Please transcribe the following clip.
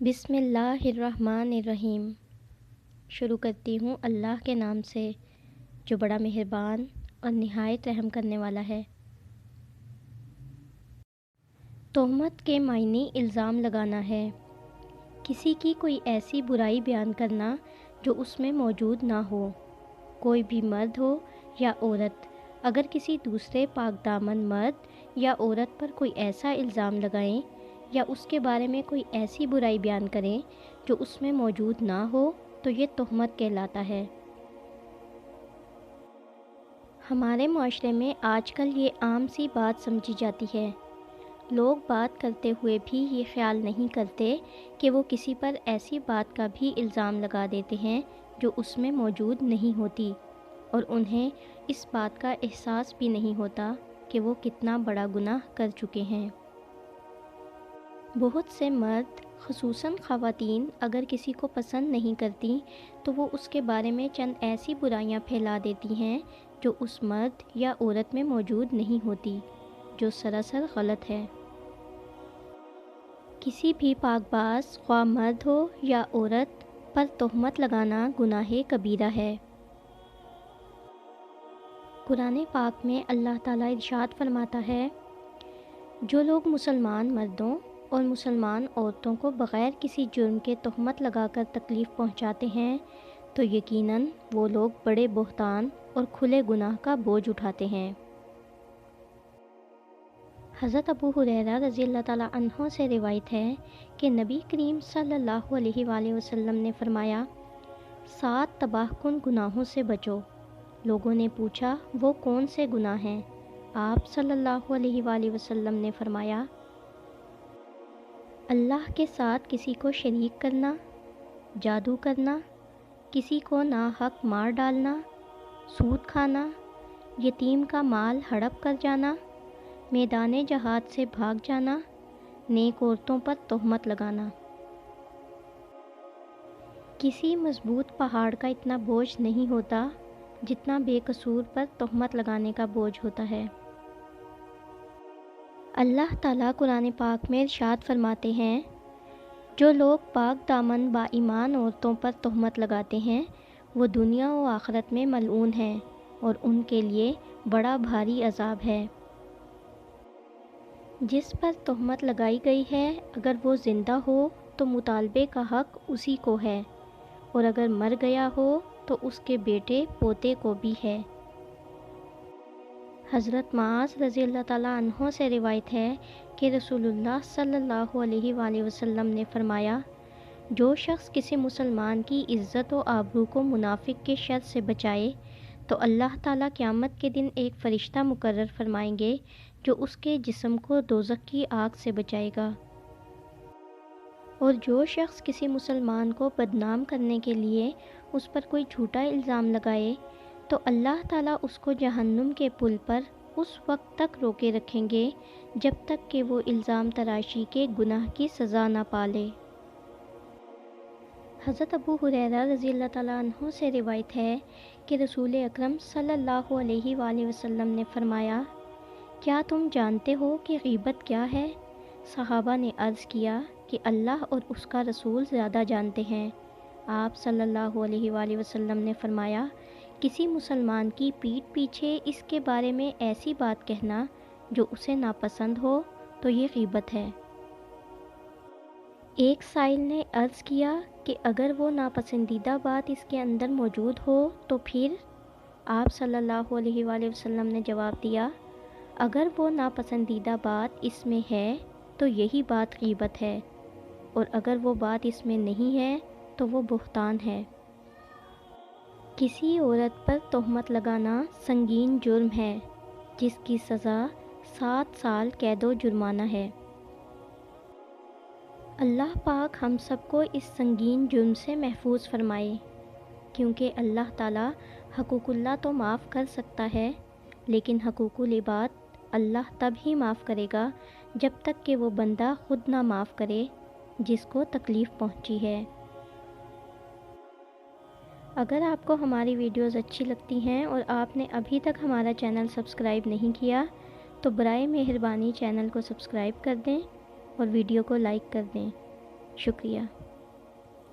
بسم اللہ الرحمن الرحیم۔ شروع کرتی ہوں اللہ کے نام سے جو بڑا مہربان اور نہایت رحم کرنے والا ہے۔ تہمت کے معنی الزام لگانا ہے، کسی کی کوئی ایسی برائی بیان کرنا جو اس میں موجود نہ ہو۔ کوئی بھی مرد ہو یا عورت اگر کسی دوسرے پاک دامن مرد یا عورت پر کوئی ایسا الزام لگائیں یا اس کے بارے میں کوئی ایسی برائی بیان کریں جو اس میں موجود نہ ہو تو یہ تہمت کہلاتا ہے۔ ہمارے معاشرے میں آج کل یہ عام سی بات سمجھی جاتی ہے۔ لوگ بات کرتے ہوئے بھی یہ خیال نہیں کرتے کہ وہ کسی پر ایسی بات کا بھی الزام لگا دیتے ہیں جو اس میں موجود نہیں ہوتی، اور انہیں اس بات کا احساس بھی نہیں ہوتا کہ وہ کتنا بڑا گناہ کر چکے ہیں۔ بہت سے مرد خصوصاً خواتین اگر کسی کو پسند نہیں کرتی تو وہ اس کے بارے میں چند ایسی برائیاں پھیلا دیتی ہیں جو اس مرد یا عورت میں موجود نہیں ہوتی، جو سراسر غلط ہے۔ کسی بھی پاک باز خواہ مرد ہو یا عورت پر تہمت لگانا گناہ کبیرہ ہے۔ قرآن پاک میں اللہ تعالیٰ ارشاد فرماتا ہے، جو لوگ مسلمان مردوں اور مسلمان عورتوں کو بغیر کسی جرم کے تہمت لگا کر تکلیف پہنچاتے ہیں تو یقیناً وہ لوگ بڑے بہتان اور کھلے گناہ کا بوجھ اٹھاتے ہیں۔ حضرت ابو ہریرہ رضی اللہ تعالیٰ عنہ سے روایت ہے کہ نبی کریم صلی اللہ علیہ وآلہ وسلم نے فرمایا، 7 تباہ کن گناہوں سے بچو۔ لوگوں نے پوچھا وہ کون سے گناہ ہیں؟ آپ صلی اللہ علیہ وآلہ وسلم نے فرمایا، اللہ کے ساتھ کسی کو شریک کرنا، جادو کرنا، کسی کو ناحق مار ڈالنا، سود کھانا، یتیم کا مال ہڑپ کر جانا، میدان جہاد سے بھاگ جانا، نیک عورتوں پر تہمت لگانا۔ کسی مضبوط پہاڑ کا اتنا بوجھ نہیں ہوتا جتنا بے قصور پر تہمت لگانے کا بوجھ ہوتا ہے۔ اللہ تعالیٰ قرآن پاک میں ارشاد فرماتے ہیں، جو لوگ پاک دامن با ایمان عورتوں پر تہمت لگاتے ہیں وہ دنیا و آخرت میں ملعون ہیں اور ان کے لیے بڑا بھاری عذاب ہے۔ جس پر تہمت لگائی گئی ہے اگر وہ زندہ ہو تو مطالبے کا حق اسی کو ہے، اور اگر مر گیا ہو تو اس کے بیٹے پوتے کو بھی ہے۔ حضرت معاذ رضی اللہ تعالیٰ عنہ سے روایت ہے کہ رسول اللہ صلی اللہ علیہ وآلہ وسلم نے فرمایا، جو شخص کسی مسلمان کی عزت و آبرو کو منافق کے شر سے بچائے تو اللہ تعالیٰ قیامت کے دن ایک فرشتہ مقرر فرمائیں گے جو اس کے جسم کو دوزخ کی آگ سے بچائے گا۔ اور جو شخص کسی مسلمان کو بدنام کرنے کے لیے اس پر کوئی جھوٹا الزام لگائے تو اللہ تعالیٰ اس کو جہنم کے پل پر اس وقت تک روکے رکھیں گے جب تک کہ وہ الزام تراشی کے گناہ کی سزا نہ پالے۔ حضرت ابو ہریرہ رضی اللہ تعالیٰ عنہ سے روایت ہے کہ رسول اکرم صلی اللہ علیہ وآلہ وسلم نے فرمایا، کیا تم جانتے ہو کہ غیبت کیا ہے؟ صحابہ نے عرض کیا کہ اللہ اور اس کا رسول زیادہ جانتے ہیں۔ آپ صلی اللہ علیہ وآلہ وسلم نے فرمایا، کسی مسلمان کی پیٹھ پیچھے اس کے بارے میں ایسی بات کہنا جو اسے ناپسند ہو تو یہ غیبت ہے۔ ایک سائل نے عرض کیا کہ اگر وہ ناپسندیدہ بات اس کے اندر موجود ہو تو پھر؟ آپ صلی اللہ علیہ وآلہ وسلم نے جواب دیا، اگر وہ ناپسندیدہ بات اس میں ہے تو یہی بات غیبت ہے، اور اگر وہ بات اس میں نہیں ہے تو وہ بہتان ہے۔ کسی عورت پر تہمت لگانا سنگین جرم ہے جس کی سزا 7 سال قید و جرمانہ ہے۔ اللہ پاک ہم سب کو اس سنگین جرم سے محفوظ فرمائے، کیونکہ اللہ تعالیٰ حقوق اللہ تو معاف کر سکتا ہے لیکن حقوق العباد اللہ تب ہی معاف کرے گا جب تک کہ وہ بندہ خود نہ معاف کرے جس کو تکلیف پہنچی ہے۔ اگر آپ کو ہماری ویڈیوز اچھی لگتی ہیں اور آپ نے ابھی تک ہمارا چینل سبسکرائب نہیں کیا تو برائے مہربانی چینل کو سبسکرائب کر دیں اور ویڈیو کو لائک کر دیں۔ شکریہ.